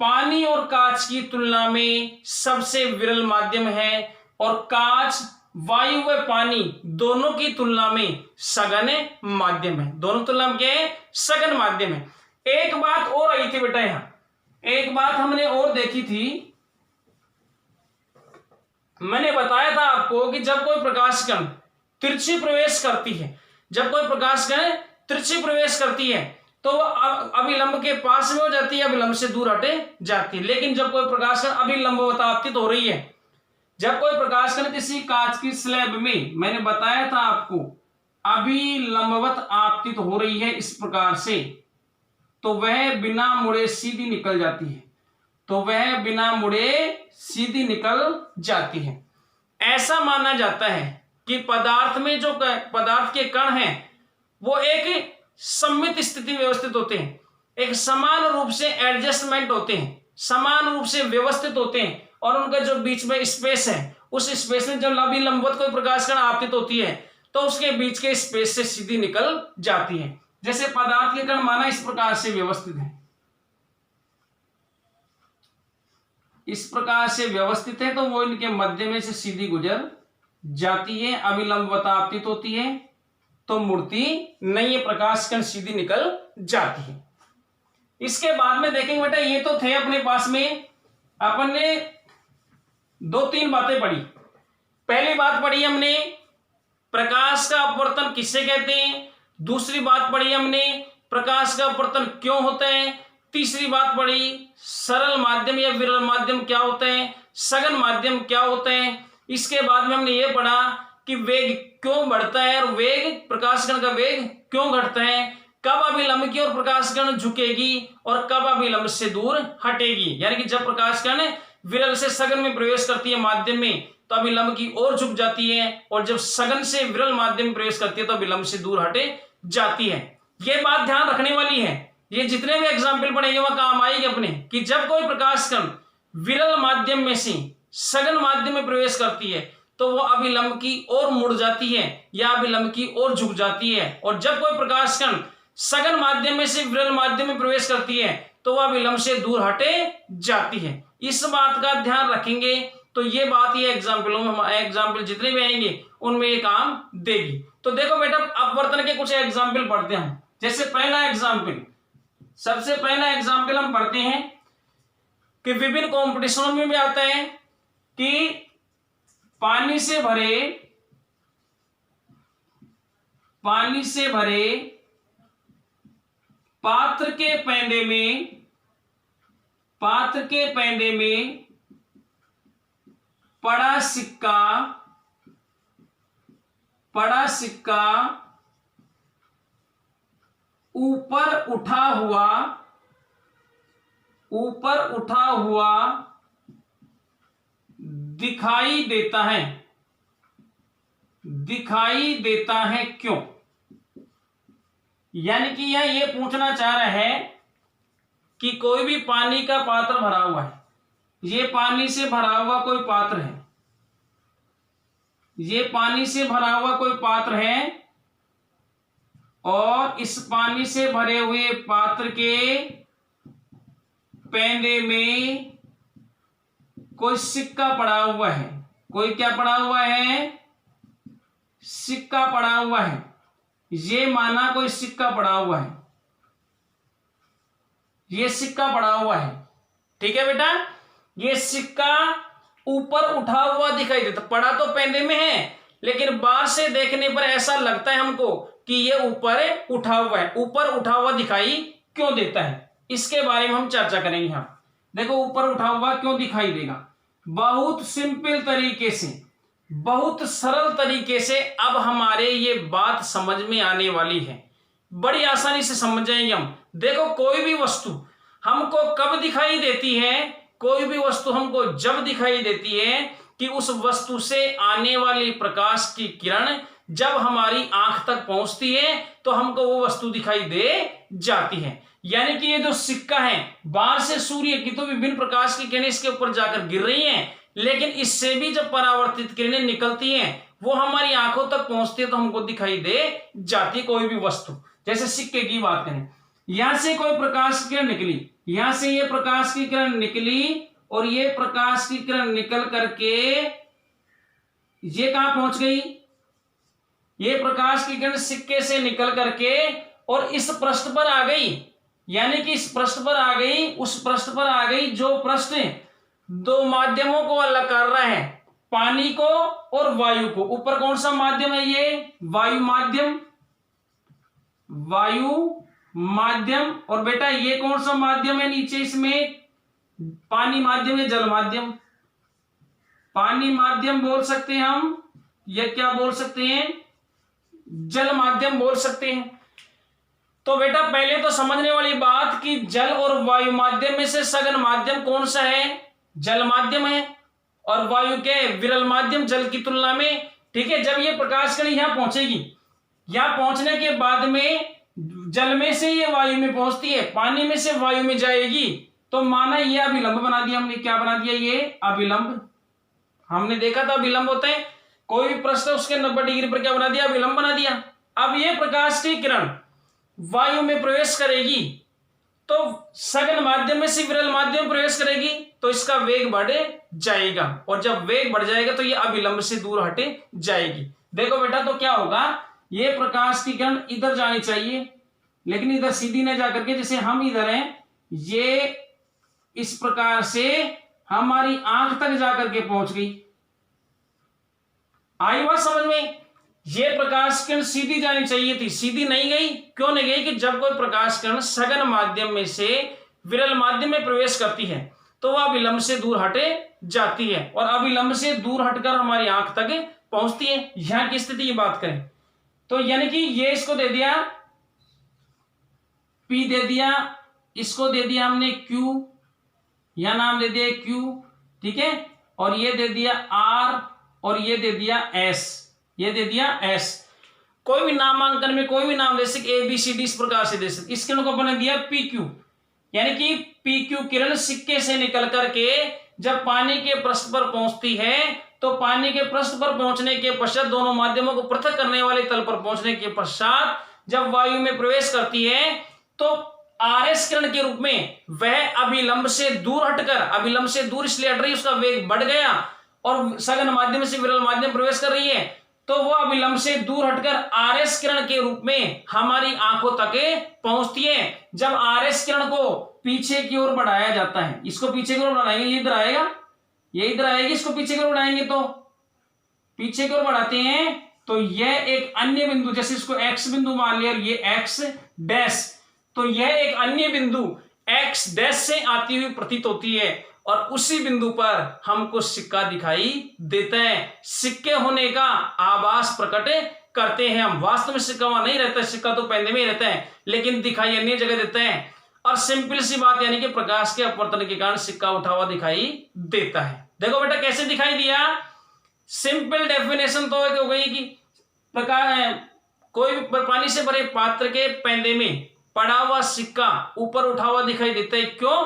पानी और कांच की तुलना में सबसे विरल माध्यम है, और कांच वायु व पानी दोनों की तुलना में सघन माध्यम है। दोनों तुलना में क्या है? सघन माध्यम है। एक बात और आई थी बेटा, यहां एक बात हमने और देखी थी। मैंने बताया था आपको कि जब कोई प्रकाश कण तिरछी प्रवेश करती है, जब कोई प्रकाश कण तिरछी प्रवेश करती है तो वह अभिलंब के पास में हो जाती है, अभिलंब से दूर हटे जाती है। लेकिन जब कोई प्रकाश कण अभिलंबवत आपतित हो रही है, जब कोई प्रकाश कण किसी कांच की स्लैब में, मैंने बताया था आपको, अभिलंबवत आपतित हो रही है इस प्रकार से, तो वह बिना मुड़े सीधी निकल जाती है, तो वह बिना मुड़े सीधी निकल जाती है। ऐसा माना जाता है कि पदार्थ में जो पदार्थ के कण हैं वो एक सममित स्थिति व्यवस्थित होते हैं, एक समान रूप से एडजस्टमेंट होते हैं, समान रूप से व्यवस्थित होते हैं, और उनका जो बीच में स्पेस है, उस स्पेस में जब अभिलंबवत कोई प्रकाश कण आपतित होती है तो उसके बीच के स्पेस से सीधी निकल जाती है। जैसे पदार्थ के कण माना इस प्रकार से व्यवस्थित है, इस प्रकार से व्यवस्थित है, तो वो इनके मध्य में से सीधी गुजर जाती है, अभिलंबवत आपतित होती है तो मुड़ती नहीं है, प्रकाश कण सीधी निकल जाती है। इसके बाद में देखेंगे बेटा, ये तो थे अपने पास में, अपन ने दो तीन बातें पढ़ी। पहली बात पढ़ी हमने प्रकाश का अपवर्तन किससे कहते हैं, दूसरी बात पढ़ी हमने प्रकाश का अपवर्तन क्यों होता है, तीसरी बात पढ़ी सरल माध्यम या विरल माध्यम क्या होते हैं, सघन माध्यम क्या होते हैं। इसके बाद में हमने ये पढ़ा कि वेग क्यों बढ़ता है और वेग प्रकाशकण का वेग क्यों घटता है, कब अभिलंब की और प्रकाशकण झुकेगी और कब अभिलंब से दूर हटेगी। यानी कि जब प्रकाशकण विरल से सघन में प्रवेश करती है माध्यम में तो अभिलंब की ओर झुक जाती है, और जब सघन से विरल माध्यम में प्रवेश करती है तो अभिलंब से दूर हटे जाती है। यह बात ध्यान रखने वाली है, ये जितने भी एग्जाम्पल पढ़ेंगे वह काम आएगी अपने, कि जब कोई प्रकाशकण विरल माध्यम में से सघन माध्यम में प्रवेश करती है तो वह अभिलंब की ओर मुड़ जाती है या अभिलंब की ओर झुक जाती है, और जब कोई प्रकाशकण सघन माध्यम में से विरल माध्यम में प्रवेश करती है तो वह अभिलंब से दूर हटे जाती है। इस बात का ध्यान रखेंगे तो ये बात ये एग्जाम्पलों में एग्जाम्पल जितने भी आएंगे उनमें ये काम देगी। तो देखो बेटा अपवर्तन के कुछ एग्जाम्पल पढ़ते हैं। जैसे पहला एग्जाम्पल, सबसे पहला एग्जाम्पल हम पढ़ते हैं कि विभिन्न कॉम्पिटिशनों में भी आता है कि पानी से भरे पात्र के पेंदे में पड़ा सिक्का ऊपर उठा हुआ दिखाई देता है क्यों। यानी कि यह ये पूछना चाह रहा है कि कोई भी पानी का पात्र भरा हुआ है, ये पानी से भरा हुआ कोई पात्र है, ये पानी से भरा हुआ कोई पात्र है, और इस पानी से भरे हुए पात्र के पेंदे में कोई सिक्का पड़ा हुआ है। कोई क्या पड़ा हुआ है? सिक्का पड़ा हुआ है। ये माना कोई सिक्का पड़ा हुआ है, ये सिक्का पड़ा हुआ है, ठीक है बेटा। ये सिक्का ऊपर उठा हुआ दिखाई देता, पड़ा तो पेंदे में है लेकिन बाहर से देखने पर ऐसा लगता है हमको कि ये ऊपर उठा हुआ है। ऊपर उठा हुआ दिखाई क्यों देता है, इसके बारे में हम चर्चा करेंगे। यहां देखो ऊपर उठा हुआ क्यों दिखाई देगा। बहुत सिंपल तरीके से, बहुत सरल तरीके से अब हमारे ये बात समझ में आने वाली है, बड़ी आसानी से समझ जाएंगे हम। देखो कोई भी वस्तु हमको कब दिखाई देती है, कोई भी वस्तु हमको जब दिखाई देती है कि उस वस्तु से आने वाली प्रकाश की किरण जब हमारी आंख तक पहुंचती है तो हमको वो वस्तु दिखाई दे जाती है। यानी कि ये जो सिक्का है, बाहर से सूर्य की तो विभिन्न प्रकाश की किरणें इसके ऊपर जाकर गिर रही हैं, लेकिन इससे भी जब परावर्तित किरणें निकलती हैं वो हमारी आंखों तक पहुंचती है तो हमको दिखाई दे जाती है कोई भी वस्तु। जैसे सिक्के की बात करें, यहां से कोई प्रकाश की किरण निकली, यहां से ये प्रकाश की किरण निकली और ये प्रकाश की किरण निकल करके ये कहां पहुंच गई, ये प्रकाश की किरण सिक्के से निकल करके और इस पृष्ठ पर आ गई। यानी कि इस पृष्ठ पर आ गई, उस पृष्ठ पर आ गई जो पृष्ठ दो माध्यमों को अलग कर रहा है, पानी को और वायु को। ऊपर कौन सा माध्यम है? ये वायु माध्यम, वायु माध्यम। और बेटा ये कौन सा माध्यम है नीचे इसमें? पानी माध्यम या जल माध्यम? पानी माध्यम बोल सकते हैं हम, या क्या बोल सकते हैं? जल माध्यम बोल सकते हैं। तो बेटा पहले तो समझने वाली बात कि जल और वायु माध्यम में से सघन माध्यम कौन सा है? जल माध्यम है। और वायु के विरल माध्यम जल की तुलना में, ठीक है। जब ये प्रकाश कण यहां पहुंचेगी, यहां पहुंचने के बाद में जल में से ये वायु में पहुंचती है, पानी में से वायु में जाएगी, तो माना ये अभिलंब बना दिया हमने। क्या बना दिया? ये अभिलंब। हमने देखा था अभिलंब होते हैं, कोई भी प्रश्न उसके 90 डिग्री पर क्या बना दिया? अभिलंब बना दिया। अब ये प्रकाश की किरण वायु में प्रवेश करेगी तो सघन माध्यम में से विरल माध्यम प्रवेश करेगी तो इसका वेग बढ़ जाएगा, और जब वेग बढ़ जाएगा तो ये अभिलंब से दूर हटे जाएगी। देखो बेटा तो क्या होगा, ये प्रकाश की किरण इधर जानी चाहिए लेकिन इधर सीधी न जाकर के, जैसे हम इधर हैं, ये इस प्रकार से हमारी आंख तक जाकर के पहुंच गई। आई बात समझ में? ये प्रकाश किरण सीधी जानी चाहिए थी, सीधी नहीं गई। क्यों नहीं गई? कि जब कोई प्रकाश किरण सघन माध्यम में से विरल माध्यम में प्रवेश करती है तो वह अभिलंब से दूर हटे जाती है और अभिलंब से दूर हटकर हमारी आंख तक पहुंचती है। यहां की स्थिति की बात करें तो यानी कि ये इसको दे दिया P दे दिया, इसको दे दिया हमने Q, यह नाम दे दिया Q, ठीक है, और ये दे दिया R और ये दे दिया S, ये दे दिया S। कोई भी नामांकन में कोई भी नाम दे सकते, ABCD इस प्रकार से दे सकते। इस किरण को अपने दिया PQ, यानी कि PQ किरण सिक्के से निकल करके जब पानी के पृष्ठ पर पहुंचती है तो पानी के पृष्ठ पर पहुंचने के पश्चात दोनों माध्यमों को पृथक करने वाले तल पर पहुंचने के पश्चात जब वायु में प्रवेश करती है तो RS किरण के रूप में वह अभिलंब से दूर हटकर, अभिलंब से दूर इसलिए हट रही है, उसका वेग बढ़ गया और सघन माध्यम से विरल माध्यम प्रवेश कर रही है तो वह अभिलंब से दूर हटकर RS किरण के रूप में हमारी आंखों तक पहुंचती है। जब RS किरण को पीछे की ओर बढ़ाया जाता है, इसको पीछे की ओर बढ़ाएंगे, ये इधर आएगा, ये इधर आएगी, इसको पीछे की ओर बढ़ाएंगे तो पीछे की ओर बढ़ाते हैं तो यह एक अन्य बिंदु, जैसे इसको X बिंदु मान लिया और ये X डैश, तो यह एक अन्य बिंदु X डैश से आती हुई प्रतीत होती है और उसी बिंदु पर हमको सिक्का दिखाई देता है। सिक्के होने का आभास प्रकट करते हैं हम। वास्तव में सिक्का वहां नहीं रहता, सिक्का तो पैंदे में ही रहता है, लेकिन दिखाई अन्य जगह देते हैं। और सिंपल सी बात यानी कि प्रकाश के अपवर्तन के कारण सिक्का उठा हुआ दिखाई देता है। देखो बेटा कैसे दिखाई दिया, सिंपल डेफिनेशन तो हो गई कि प्रकाश कोई भी पानी से भरे पात्र के पैंदे में पड़ा हुआ सिक्का ऊपर उठा हुआ दिखाई देता है। क्यों?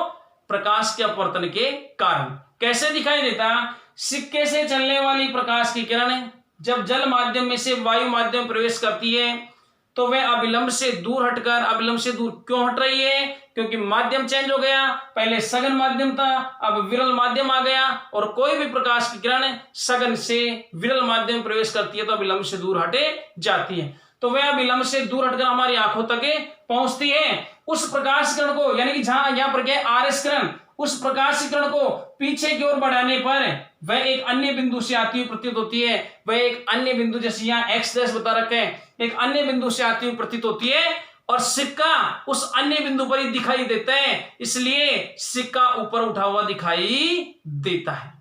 प्रकाश के अपवर्तन के कारण। कैसे दिखाई देता? सिक्के से चलने वाली प्रकाश की किरण जब जल माध्यम में से वायु माध्यम प्रवेश करती है तो वह अभिलंब से दूर हटकर, अभिलंब से दूर क्यों हट रही है? क्योंकि माध्यम चेंज हो गया, पहले सघन माध्यम था, अब विरल माध्यम आ गया और कोई भी प्रकाश की किरण सघन से विरल माध्यम में प्रवेश करती है तो अभिलंब से दूर हटे जाती है, तो वह अभिलंब से दूर हटकर हमारी आंखों तक पहुंचती है। उस प्रकाश किरण को यानी कि जहां यहां पर क्या RS किरण, उस प्रकाश किरण को पीछे की ओर बढ़ाने पर वह एक अन्य बिंदु से आती हुई प्रतीत होती है। वह एक अन्य बिंदु, जैसे यहाँ X डैश बता रखे हैं, एक अन्य बिंदु से आती हुई प्रतीत होती है और सिक्का उस अन्य बिंदु पर ही दिखाई देता है, इसलिए सिक्का ऊपर उठा हुआ दिखाई देता है।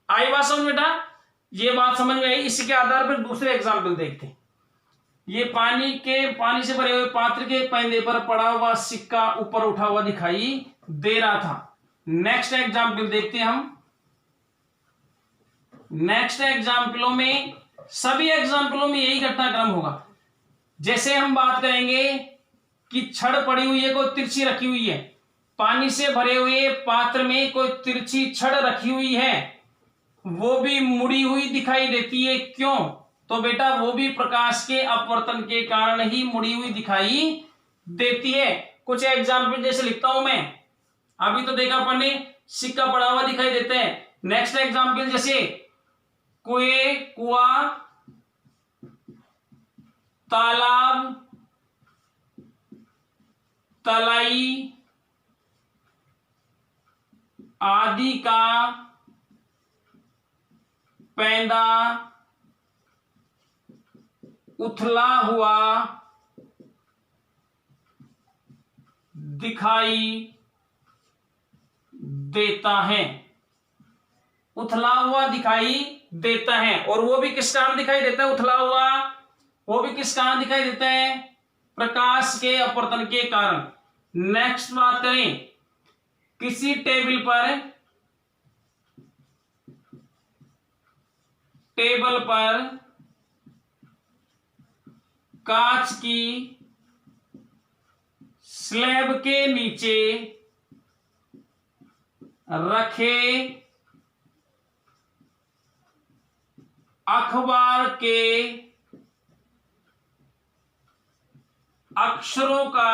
आई बात समझ बेटा? ये बात समझ में आई। इसी के आधार पर दूसरे एग्जाम्पल देखते हैं। ये पानी से भरे हुए पात्र के पैंदे पर पड़ा हुआ सिक्का ऊपर उठा हुआ दिखाई दे रहा था। नेक्स्ट एग्जाम्पल देखते हैं हम। नेक्स्ट एग्जाम्पलों में, सभी एग्जाम्पलों में यही घटनाक्रम होगा। जैसे हम बात करेंगे कि छड़ पड़ी हुई है, कोई तिरछी रखी हुई है, पानी से भरे हुए पात्र में कोई तिरछी छड़ रखी हुई है, वो भी मुड़ी हुई दिखाई देती है। क्यों? तो बेटा वो भी प्रकाश के अपवर्तन के कारण ही मुड़ी हुई दिखाई देती है। कुछ एग्जाम्पल जैसे लिखता हूं मैं, अभी तो देखा अपन ने सिक्का पड़ा हुआ दिखाई देता है। नेक्स्ट एग्जाम्पल जैसे कुएं, कुआं, तालाब, तलाई आदि का पैंदा उथला हुआ दिखाई देता है। उथला हुआ दिखाई देता है, और वो भी किस कारण दिखाई देता है? उथला हुआ वो भी किस कारण दिखाई देता है? प्रकाश के अपवर्तन के कारण। नेक्स्ट बात करें, किसी टेबल पर कांच की स्लैब के नीचे रखे अखबार के अक्षरों का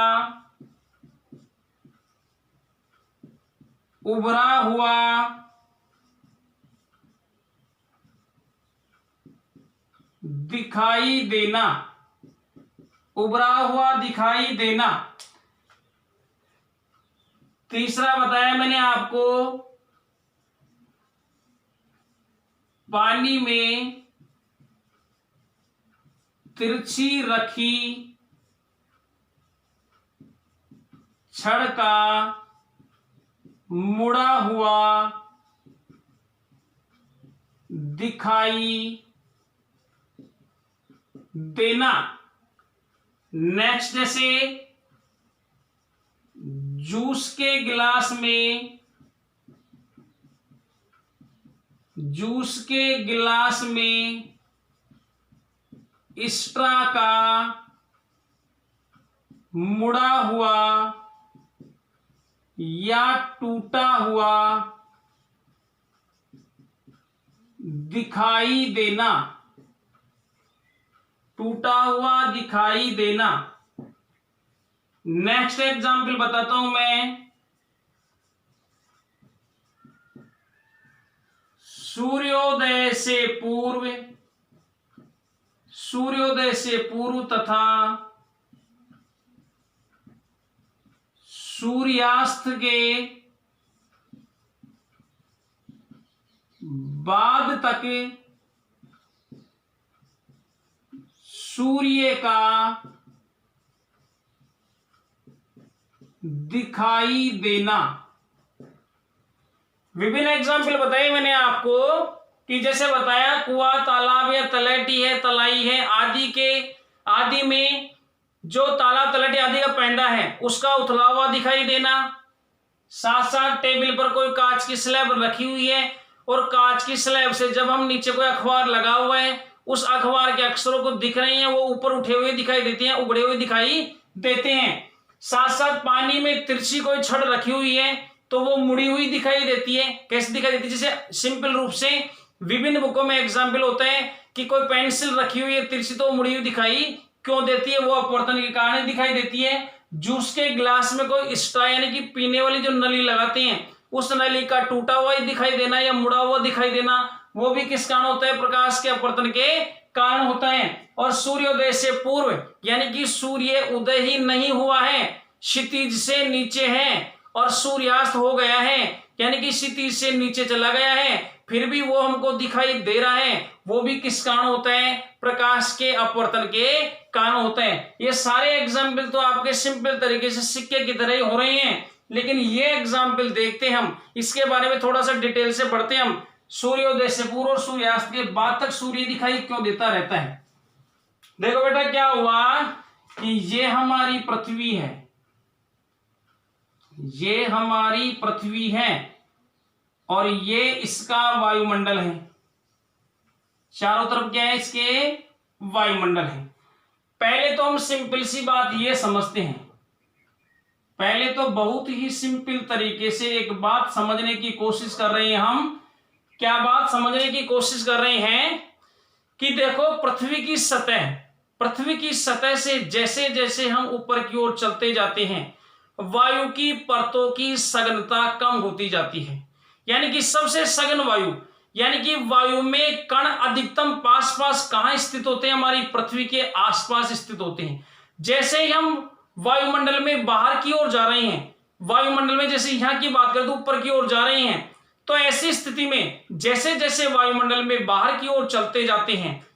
उभरा हुआ दिखाई देना, उभरा हुआ दिखाई देना। तीसरा बताया मैंने आपको, पानी में तिरछी रखी छड़ का मुड़ा हुआ दिखाई देना। नेक्स्ट, जैसे जूस के गिलास में, जूस के गिलास में स्ट्रा का मुड़ा हुआ या टूटा हुआ दिखाई देना। टूटा हुआ दिखाई देना। नेक्स्ट एग्जाम्पल बताता हूं मैं। सूर्योदय से पूर्व, सूर्योदय से पूर्व तथा सूर्यास्त के बाद तक सूर्य का दिखाई देना। विभिन्न एग्जाम्पल बताए मैंने आपको कि जैसे बताया कुआं, तालाब या तलहटी है, तलाई है आदि में जो तालाब, तलहटी आदि का पैंडा है उसका उथला हुआ दिखाई देना। साथ साथ टेबल पर कोई कांच की स्लैब रखी हुई है और कांच की स्लैब से जब हम नीचे कोई अखबार लगा हुआ है, उस अखबार के अक्षरों को दिख रहे हैं, वो ऊपर उठे हुए दिखाई देते हैं, उगड़े हुए दिखाई देते हैं। साथ साथ पानी में तिरछी कोई छड़ रखी हुई है तो वो मुड़ी हुई दिखाई देती है। कैसे दिखाई देती है? जैसे सिंपल रूप से विभिन्न बुकों में एग्जाम्पल होता है कि कोई पेंसिल रखी हुई है तिरछी, तो मुड़ी हुई दिखाई क्यों देती है? वो अपवर्तन के कारण दिखाई देती है। जूस के गिलास में कोई स्ट्रा यानी कि पीने वाली जो नली लगाते हैं, उस नली का टूटा हुआ ही दिखाई देना या मुड़ा हुआ दिखाई देना, वो भी किस कारण होता है? प्रकाश के अपवर्तन के कारण होता है। और सूर्योदय से पूर्व यानी कि सूर्य उदय ही नहीं हुआ है, क्षितिज से नीचे है, और सूर्यास्त हो गया है यानी कि क्षितिज से नीचे चला गया है, फिर भी वो हमको दिखाई दे रहा है, वो भी किस कारण होता है? प्रकाश के अपवर्तन के कारण होता है। ये सारे एग्जाम्पल तो आपके सिंपल तरीके से सिक्के की तरह ही हो रहे हैं, लेकिन ये एग्जाम्पल देखते हम, इसके बारे में थोड़ा सा डिटेल से पढ़ते हम। सूर्योदय से पूर्व और सूर्यास्त के बाद तक सूर्य दिखाई क्यों देता रहता है? देखो बेटा क्या हुआ कि ये हमारी पृथ्वी है, ये हमारी पृथ्वी है और ये इसका वायुमंडल है। चारों तरफ क्या है? इसके वायुमंडल है। पहले तो हम सिंपल सी बात ये समझते हैं, पहले तो बहुत ही सिंपल तरीके से एक बात समझने की कोशिश कर रहे हैं हम। क्या बात समझने की कोशिश कर रहे हैं कि देखो पृथ्वी की सतह से जैसे जैसे हम ऊपर की ओर चलते जाते हैं, वायु की परतों की सघनता कम होती जाती है। यानी कि सबसे सघन वायु, यानी कि वायु में कण अधिकतम पास पास कहां स्थित होते हैं? हमारी पृथ्वी के आसपास स्थित होते हैं। जैसे ही हम वायुमंडल में बाहर की ओर जा रहे हैं, वायुमंडल में जैसे यहां की बात करें तो ऊपर की ओर जा रहे हैं, तो ऐसी स्थिति में जैसे जैसे वायुमंडल में बाहर की ओर चलते जाते हैं,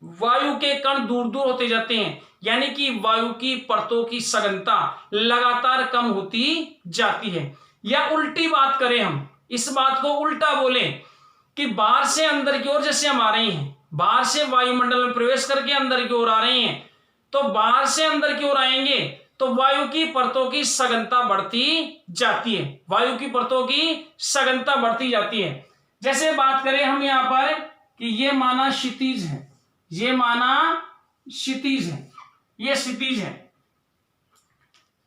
वायु के कण दूर दूर होते जाते हैं, यानी कि वायु की परतों की सघनता लगातार कम होती जाती है। या उल्टी बात करें, हम इस बात को उल्टा बोलें कि बाहर से अंदर की ओर जैसे हम आ रहे हैं, बाहर से वायुमंडल में प्रवेश करके अंदर की ओर आ रहे हैं, तो बाहर से अंदर की ओर आएंगे तो वायु की परतों की सघनता बढ़ती जाती है, वायु की परतों की सघनता बढ़ती जाती है। जैसे बात करें हम यहां पर कि ये माना क्षितिज है, ये माना क्षितिज है, ये क्षितिज है,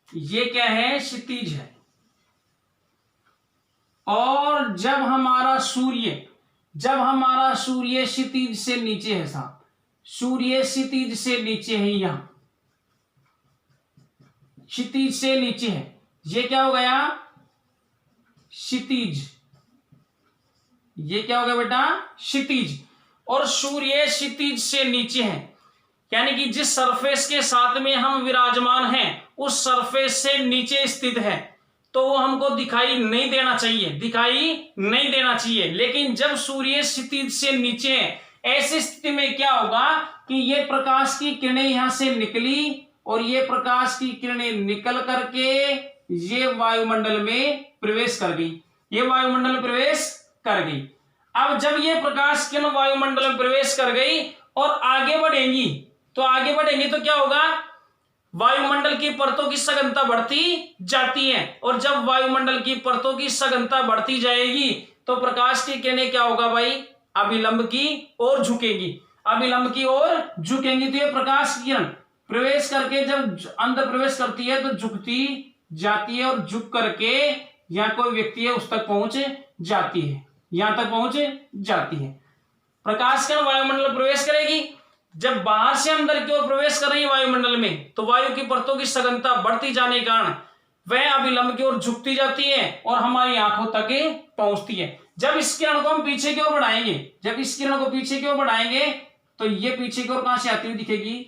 ये क्या है? क्षितिज है। और जब हमारा सूर्य क्षितिज से नीचे है साहब, सूर्य क्षितिज से नीचे है, यहां क्षितिज से नीचे है, ये क्या हो गया? क्षितिज। ये क्या हो गया बेटा? क्षितिज। और सूर्य क्षितिज से नीचे है, यानी कि जिस सरफेस के साथ में हम विराजमान हैं उस सरफेस से नीचे स्थित है, तो वो हमको दिखाई नहीं देना चाहिए। लेकिन जब सूर्य क्षितिज से नीचे है, ऐसी स्थिति में क्या होगा कि ये प्रकाश की किरणें यहां से निकली और ये प्रकाश की किरणें निकल करके ये वायुमंडल में प्रवेश कर गई, ये वायुमंडल में प्रवेश कर गई। अब जब ये प्रकाश किरण वायुमंडल में प्रवेश कर गई और आगे बढ़ेंगी तो क्या होगा, वायुमंडल की परतों की सघनता बढ़ती जाती है, और जब वायुमंडल की परतों की सघनता बढ़ती जाएगी तो प्रकाश की किरणें क्या होगा भाई, अभिलंब की ओर झुकेंगी, अभिलंब की ओर झुकेंगी। तो ये प्रकाश की किरण प्रवेश करके जब अंदर प्रवेश करती है तो झुकती जाती है, और झुक करके यहाँ कोई व्यक्ति है उस तक पहुंच जाती है, यहां तक पहुंच जाती है। प्रकाश किरण वायुमंडल में प्रवेश करेगी, जब बाहर से अंदर की ओर प्रवेश कर रही है वायुमंडल में तो वायु की परतों की सघनता बढ़ती जाने के कारण वह अभिलंब की ओर झुकती जाती है और हमारी आंखों तक पहुंचती है। जब इस किरण को हम पीछे की ओर बढ़ाएंगे, जब इस किरण को पीछे की ओर बढ़ाएंगे तो ये पीछे की ओर कहां से आती हुई दिखेगी,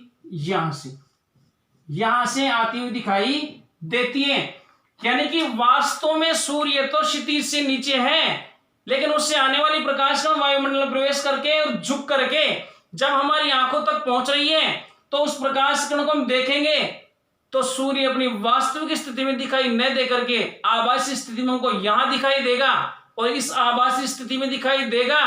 यहां से आती हुई दिखाई देती है। यानी कि वास्तव में सूर्य तो क्षितिज से नीचे है, लेकिन उससे आने वाली प्रकाश किरण वायुमंडल में प्रवेश करके और झुक करके जब हमारी आंखों तक पहुंच रही है तो उस प्रकाश किरण को हम देखेंगे तो सूर्य अपनी वास्तविक स्थिति में दिखाई न दे करके आभासी स्थिति में हमको यहां दिखाई देगा, और इस आभासी स्थिति में दिखाई देगा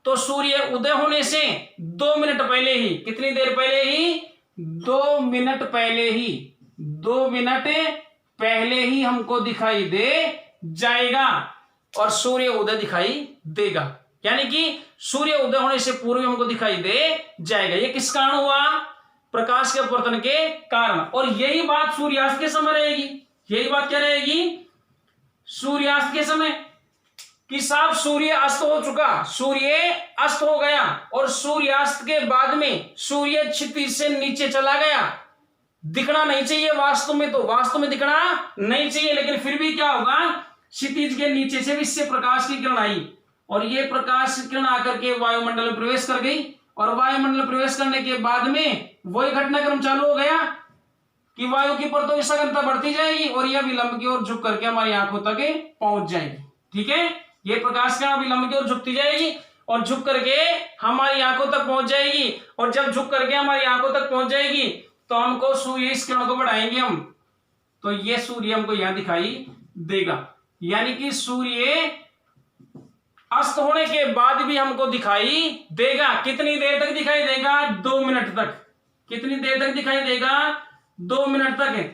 तो सूर्य उदय होने से 2 मिनट पहले ही, कितनी देर पहले ही, 2 मिनट पहले ही, 2 मिनट पहले ही हमको दिखाई दे जाएगा और सूर्य उदय दिखाई देगा। यानी कि सूर्य उदय होने से पूर्व हमको दिखाई दे जाएगा। ये किस कारण हुआ, प्रकाश के अपवर्तन के कारण। और यही बात सूर्यास्त के समय रहेगी, यही बात क्या रहेगी, सूर्यास्त के समय कि साहब सूर्य अस्त हो चुका, सूर्य अस्त हो गया और सूर्यास्त के बाद में सूर्य क्षितिज से नीचे चला गया, दिखना नहीं चाहिए वास्तव में, तो वास्तव में दिखना नहीं चाहिए, लेकिन फिर भी क्या होगा, क्षितिज के नीचे से भी इससे प्रकाश की किरण आई और ये प्रकाश की किरण आकर के वायुमंडल में प्रवेश कर गई, और वायुमंडल में प्रवेश करने के बाद में वही घटनाक्रम चालू हो गया कि वायु की परतों की सघनता बढ़ती जाएगी और यह विलंब की ओर झुक करके हमारी आंखों तक पहुंच जाएगी। ठीक है, ये प्रकाश किरण विलंब की ओर झुकती जाएगी और झुक करके हमारी आंखों तक पहुंच जाएगी, और जब झुक करके हमारी आंखों तक पहुंच जाएगी तो हमको सूर्य इस किरण को बढ़ाएंगे हम, तो ये सूर्य हमको यहां दिखाई देगा। यानी कि सूर्य अस्त होने के बाद भी हमको दिखाई देगा। कितनी देर तक दिखाई देगा, 2 मिनट तक। कितनी देर तक दिखाई देगा, 2 मिनट तक है।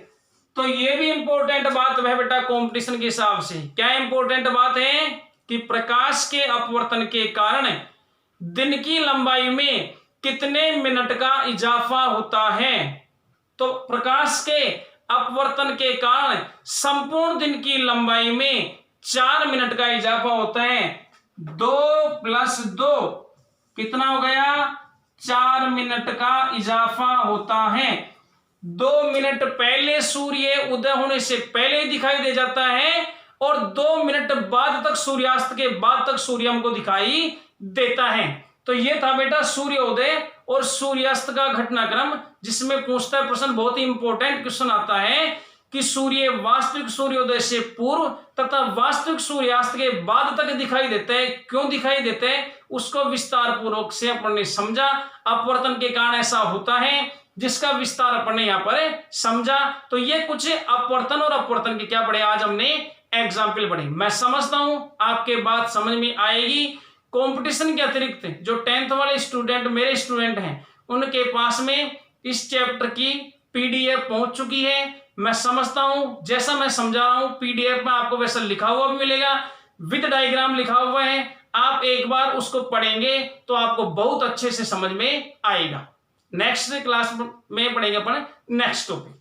तो ये भी इंपॉर्टेंट बात है बेटा कंपटीशन के हिसाब से। क्या इंपॉर्टेंट बात है कि प्रकाश के अपवर्तन के कारण दिन की लंबाई में कितने मिनट का इजाफा होता है। तो प्रकाश के अपवर्तन के कारण संपूर्ण दिन की लंबाई में 4 मिनट का इजाफा होता है। 2 + 2 कितना हो गया, 4 मिनट का इजाफा होता है। 2 मिनट पहले सूर्य उदय होने से पहले ही दिखाई दे जाता है और 2 मिनट बाद तक, सूर्यास्त के बाद तक सूर्य हमको दिखाई देता है। तो ये था बेटा सूर्योदय और सूर्यास्त का घटनाक्रम, जिसमें पूछता है प्रश्न, बहुत ही इंपॉर्टेंट क्वेश्चन आता है कि सूर्य वास्तविक सूर्योदय से पूर्व तथा वास्तविक सूर्यास्त के बाद तक दिखाई देते हैं, क्यों दिखाई देते हैं उसको विस्तार पूर्वक से अपन ने समझा। अपवर्तन के कारण ऐसा होता है जिसका विस्तार अपन ने यहाँ पर समझा। तो ये कुछ अपवर्तन और अपवर्तन के क्या पढ़े, आज हमने एग्जाम्पल पढ़े। मैं समझता हूं आपके बात समझ में आएगी। कंपटीशन के अतिरिक्त जो 10th वाले स्टूडेंट मेरे स्टूडेंट हैं उनके पास में इस चैप्टर की पीडीएफ पहुंच चुकी है। मैं समझता हूं जैसा मैं समझा रहा हूं पीडीएफ में आपको वैसा लिखा हुआ भी मिलेगा, विद डायग्राम लिखा हुआ है। आप एक बार उसको पढ़ेंगे तो आपको बहुत अच्छे से समझ में आएगा। नेक्स्ट क्लास में पढ़ेंगे अपन नेक्स्ट टॉपिक।